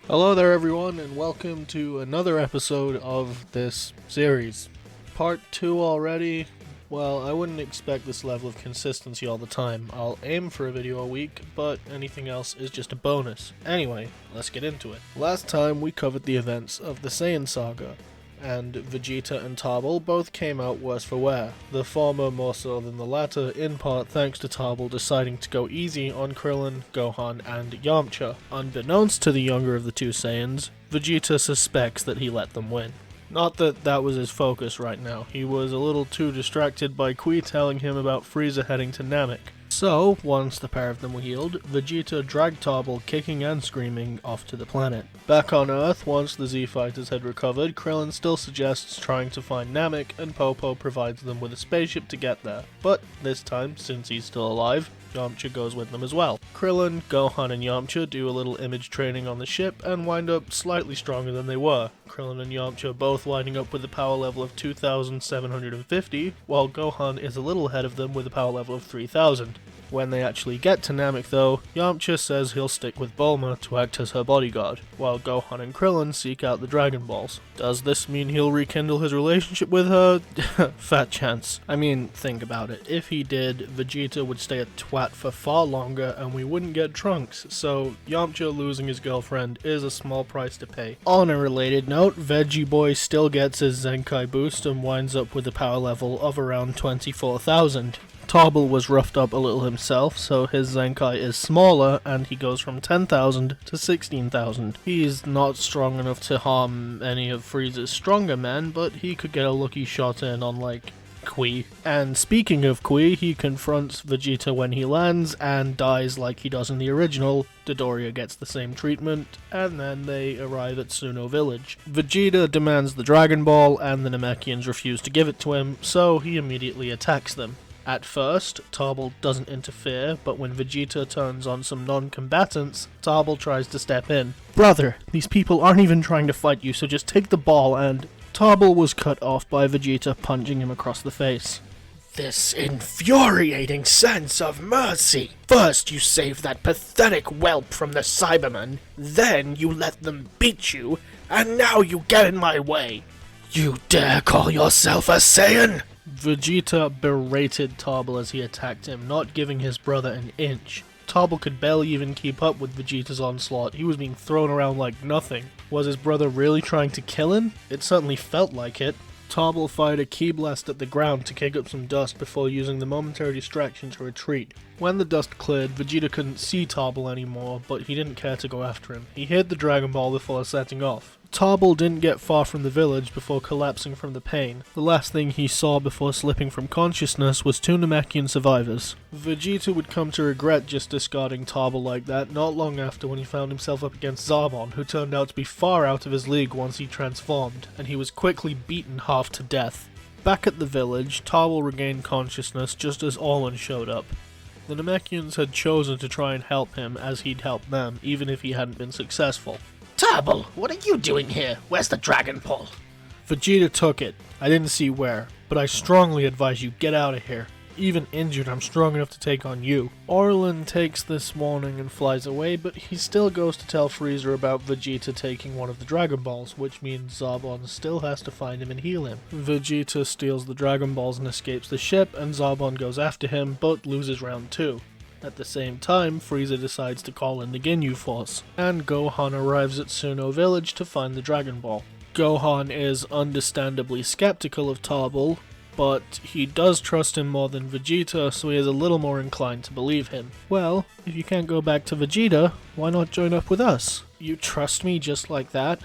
Hello there everyone and welcome to another episode of this series. Part 2 already. Well, I wouldn't expect this level of consistency all the time. I'll aim for a video a week, but anything else is just a bonus. Anyway, let's get into it. Last time we covered the events of the Saiyan Saga, and Vegeta and Tarble both came out worse for wear, the former more so than the latter, in part thanks to Tarble deciding to go easy on Krillin, Gohan, and Yamcha. Unbeknownst to the younger of the two Saiyans, Vegeta suspects that he let them win. Not that that was his focus right now, he was a little too distracted by Qui telling him about Frieza heading to Namek. So, once the pair of them were healed, Vegeta dragged Tarble kicking and screaming off to the planet. Back on Earth, once the Z-Fighters had recovered, Krillin still suggests trying to find Namek, and Popo provides them with a spaceship to get there. But this time, since he's still alive, Yamcha goes with them as well. Krillin, Gohan, and Yamcha do a little image training on the ship and wind up slightly stronger than they were. Krillin and Yamcha both winding up with a power level of 2,750, while Gohan is a little ahead of them with a power level of 3,000. When they actually get to Namek though, Yamcha says he'll stick with Bulma to act as her bodyguard, while Gohan and Krillin seek out the Dragon Balls. Does this mean he'll rekindle his relationship with her? Fat chance. I mean, think about it. If he did, Vegeta would stay a twat for far longer and we wouldn't get Trunks, so Yamcha losing his girlfriend is a small price to pay. On a related note, Veggie Boy still gets his Zenkai boost and winds up with a power level of around 24,000. Tarble was roughed up a little himself, so his Zenkai is smaller, and he goes from 10,000 to 16,000. He's not strong enough to harm any of Frieza's stronger men, but he could get a lucky shot in on, like, Qui. And speaking of Qui, he confronts Vegeta when he lands, and dies like he does in the original. Dodoria gets the same treatment, and then they arrive at Suno Village. Vegeta demands the Dragon Ball, and the Namekians refuse to give it to him, so he immediately attacks them. At first, Tarble doesn't interfere, but when Vegeta turns on some non-combatants, Tarble tries to step in. "Brother, these people aren't even trying to fight you, so just take the ball and..." Tarble was cut off by Vegeta punching him across the face. This infuriating sense of mercy! First you save that pathetic whelp from the Cybermen, then you let them beat you, and now you get in my way! You dare call yourself a Saiyan? Vegeta berated Tarble as he attacked him, not giving his brother an inch. Tarble could barely even keep up with Vegeta's onslaught. He was being thrown around like nothing. Was his brother really trying to kill him? It certainly felt like it. Tarble fired a ki blast at the ground to kick up some dust before using the momentary distraction to retreat. When the dust cleared, Vegeta couldn't see Tarble anymore, but he didn't care to go after him. He hid the Dragon Ball before setting off. Tarble didn't get far from the village before collapsing from the pain. The last thing he saw before slipping from consciousness was two Namekian survivors. Vegeta would come to regret just discarding Tarble like that not long after when he found himself up against Zarbon, who turned out to be far out of his league once he transformed, and he was quickly beaten half to death. Back at the village, Tarble regained consciousness just as Orlan showed up. The Namekians had chosen to try and help him as he'd helped them, even if he hadn't been successful. Tarble, what are you doing here? Where's the Dragon Ball? Vegeta took it. I didn't see where, but I strongly advise you get out of here. Even injured, I'm strong enough to take on you. Orlan takes this warning and flies away, but he still goes to tell Frieza about Vegeta taking one of the Dragon Balls, which means Zarbon still has to find him and heal him. Vegeta steals the Dragon Balls and escapes the ship, and Zarbon goes after him, but loses round 2. At the same time, Frieza decides to call in the Ginyu Force, and Gohan arrives at Suno Village to find the Dragon Ball. Gohan is understandably skeptical of Tarble, but he does trust him more than Vegeta, so he is a little more inclined to believe him. Well, if you can't go back to Vegeta, why not join up with us? You trust me just like that?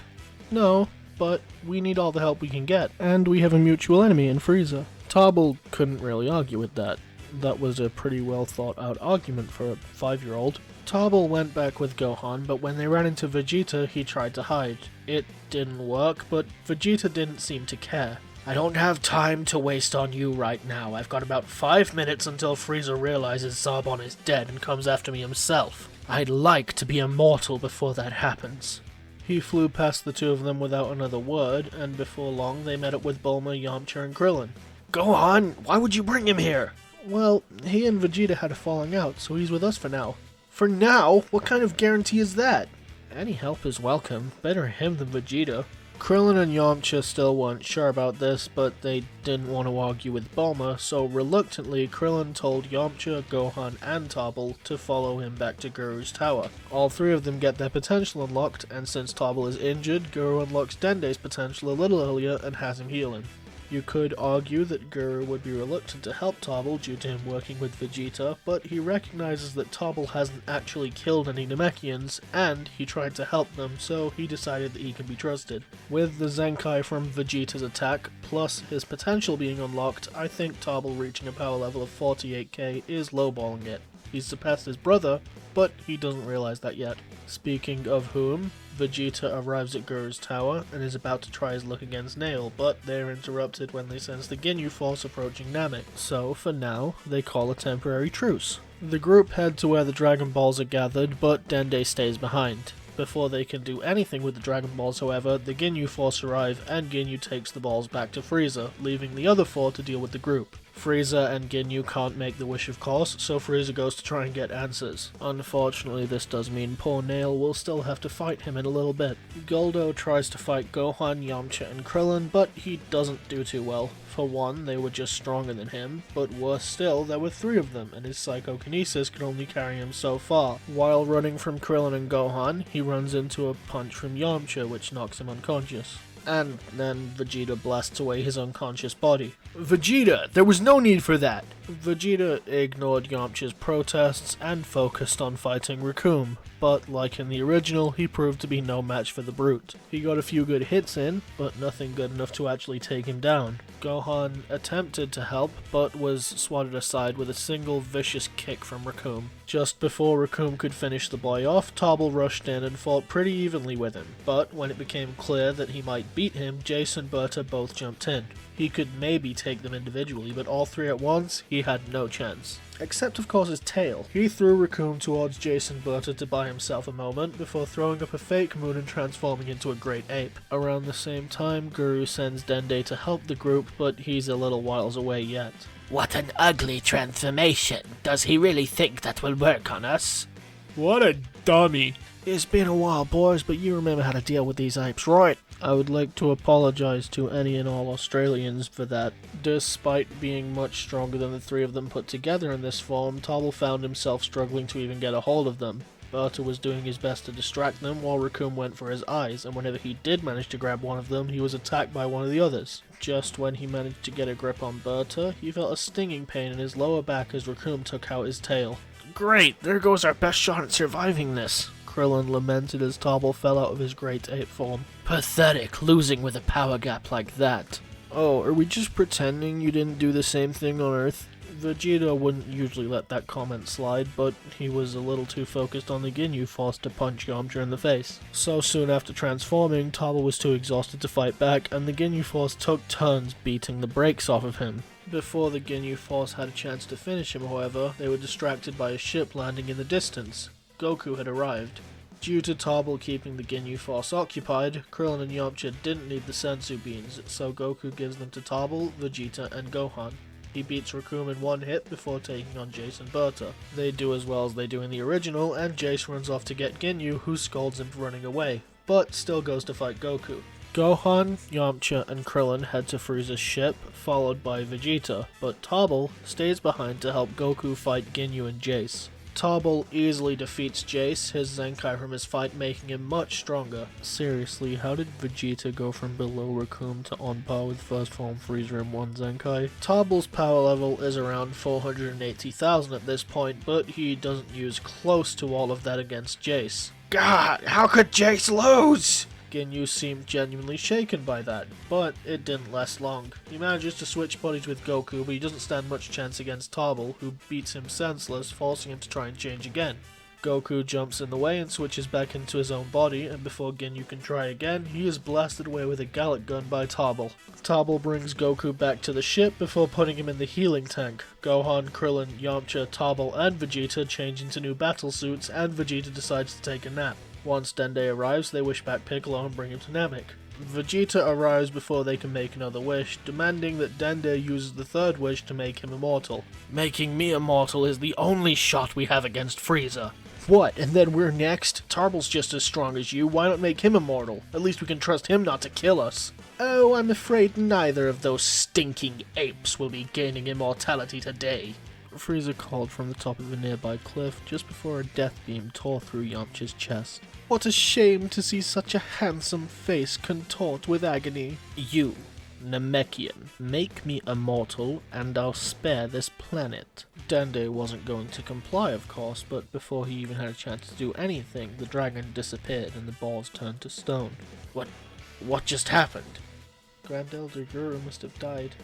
No, but we need all the help we can get, and we have a mutual enemy in Frieza. Tarble couldn't really argue with that. That was a pretty well thought out argument for a 5-year-old. Tarble went back with Gohan, but when they ran into Vegeta, he tried to hide. It didn't work, but Vegeta didn't seem to care. I don't have time to waste on you right now. I've got about 5 minutes until Frieza realizes Zarbon is dead and comes after me himself. I'd like to be immortal before that happens. He flew past the two of them without another word, and before long they met up with Bulma, Yamcha, and Krillin. Gohan, why would you bring him here? Well, he and Vegeta had a falling out, so he's with us for now. For now? What kind of guarantee is that? Any help is welcome. Better him than Vegeta. Krillin and Yamcha still weren't sure about this, but they didn't want to argue with Bulma, so reluctantly Krillin told Yamcha, Gohan, and Tarble to follow him back to Guru's tower. All three of them get their potential unlocked, and since Tarble is injured, Guru unlocks Dende's potential a little earlier and has him heal him. You could argue that Guru would be reluctant to help Tarble due to him working with Vegeta, but he recognizes that Tarble hasn't actually killed any Namekians, and he tried to help them, so he decided that he can be trusted. With the Zenkai from Vegeta's attack, plus his potential being unlocked, I think Tarble reaching a power level of 48k is lowballing it. He's surpassed his brother, but he doesn't realize that yet. Speaking of whom, Vegeta arrives at Guru's tower and is about to try his luck against Nail, but they're interrupted when they sense the Ginyu Force approaching Namek, so for now, they call a temporary truce. The group head to where the Dragon Balls are gathered, but Dende stays behind. Before they can do anything with the Dragon Balls, however, the Ginyu Force arrive and Ginyu takes the balls back to Frieza, leaving the other four to deal with the group. Frieza and Ginyu can't make the wish of course, so Frieza goes to try and get answers. Unfortunately, this does mean poor Nail will still have to fight him in a little bit. Guldo tries to fight Gohan, Yamcha, and Krillin, but he doesn't do too well. For one, they were just stronger than him, but worse still, there were three of them, and his psychokinesis could only carry him so far. While running from Krillin and Gohan, he runs into a punch from Yamcha, which knocks him unconscious. And then Vegeta blasts away his unconscious body. Vegeta, there was no need for that! Vegeta ignored Yamcha's protests and focused on fighting Recoome, but like in the original, he proved to be no match for the brute. He got a few good hits in, but nothing good enough to actually take him down. Gohan attempted to help, but was swatted aside with a single vicious kick from Recoome. Just before Recoome could finish the boy off, Tarble rushed in and fought pretty evenly with him, but when it became clear that he might beat him, Jace and Berta both jumped in. He could maybe take them individually, but all three at once, he had no chance. Except of course his tail. He threw Recoome towards Jace and Berta to buy himself a moment, before throwing up a fake moon and transforming into a great ape. Around the same time, Guru sends Dende to help the group, but he's a little whiles away yet. What an ugly transformation! Does he really think that will work on us? What a dummy! It's been a while, boys, but you remember how to deal with these apes, right? I would like to apologise to any and all Australians for that. Despite being much stronger than the three of them put together in this form, Tarble found himself struggling to even get a hold of them. Berta was doing his best to distract them, while Recoome went for his eyes, and whenever he did manage to grab one of them, he was attacked by one of the others. Just when he managed to get a grip on Berta, he felt a stinging pain in his lower back as Recoome took out his tail. Great, there goes our best shot at surviving this. Krillin lamented as Tarble fell out of his great ape form. Pathetic, losing with a power gap like that. Oh, are we just pretending you didn't do the same thing on Earth? Vegeta wouldn't usually let that comment slide, but he was a little too focused on the Ginyu Force to punch Yamcha in the face. So soon after transforming, Tarble was too exhausted to fight back, and the Ginyu Force took turns beating the brakes off of him. Before the Ginyu Force had a chance to finish him, however, they were distracted by a ship landing in the distance. Goku had arrived. Due to Tarble keeping the Ginyu Force occupied, Krillin and Yamcha didn't need the Senzu beans, so Goku gives them to Tarble, Vegeta, and Gohan. He beats Recoome in one hit before taking on Jace and Berta. They do as well as they do in the original, and Jace runs off to get Ginyu, who scolds him for running away, but still goes to fight Goku. Gohan, Yamcha, and Krillin head to Frieza's ship, followed by Vegeta, but Tarble stays behind to help Goku fight Ginyu and Jace. Tarble easily defeats Jace, his Zenkai from his fight making him much stronger. Seriously, how did Vegeta go from below Recoome to on par with First Form Frieza in one Zenkai? Tarble's power level is around 480,000 at this point, but he doesn't use close to all of that against Jace. God, how could Jace lose? Ginyu seemed genuinely shaken by that, but it didn't last long. He manages to switch bodies with Goku, but he doesn't stand much chance against Tarble, who beats him senseless, forcing him to try and change again. Goku jumps in the way and switches back into his own body, and before Ginyu can try again, he is blasted away with a Gallic gun by Tarble. Tarble brings Goku back to the ship before putting him in the healing tank. Gohan, Krillin, Yamcha, Tarble, and Vegeta change into new battle suits, and Vegeta decides to take a nap. Once Dende arrives, they wish back Piccolo and bring him to Namek. Vegeta arrives before they can make another wish, demanding that Dende uses the third wish to make him immortal. Making me immortal is the only shot we have against Frieza. What, and then we're next? Tarble's just as strong as you, why not make him immortal? At least we can trust him not to kill us. Oh, I'm afraid neither of those stinking apes will be gaining immortality today. Frieza called from the top of a nearby cliff just before a death beam tore through Yamcha's chest. What a shame to see such a handsome face contort with agony. You, Namekian, make me immortal and I'll spare this planet. Dende wasn't going to comply, of course, but before he even had a chance to do anything, the dragon disappeared and the balls turned to stone. What just happened? Grand Elder Guru must have died.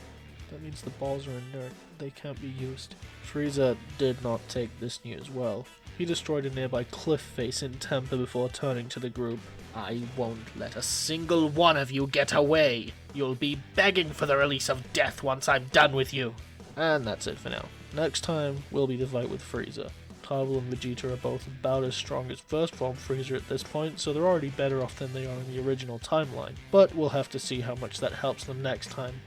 That means the balls are inert. They can't be used. Frieza did not take this news well. He destroyed a nearby cliff face in temper before turning to the group. I won't let a single one of you get away. You'll be begging for the release of death once I'm done with you. And that's it for now. Next time will be the fight with Frieza. Tarble and Vegeta are both about as strong as first form Frieza at this point, so they're already better off than they are in the original timeline. But we'll have to see how much that helps them next time.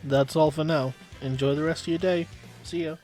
That's all for now. Enjoy the rest of your day. See ya.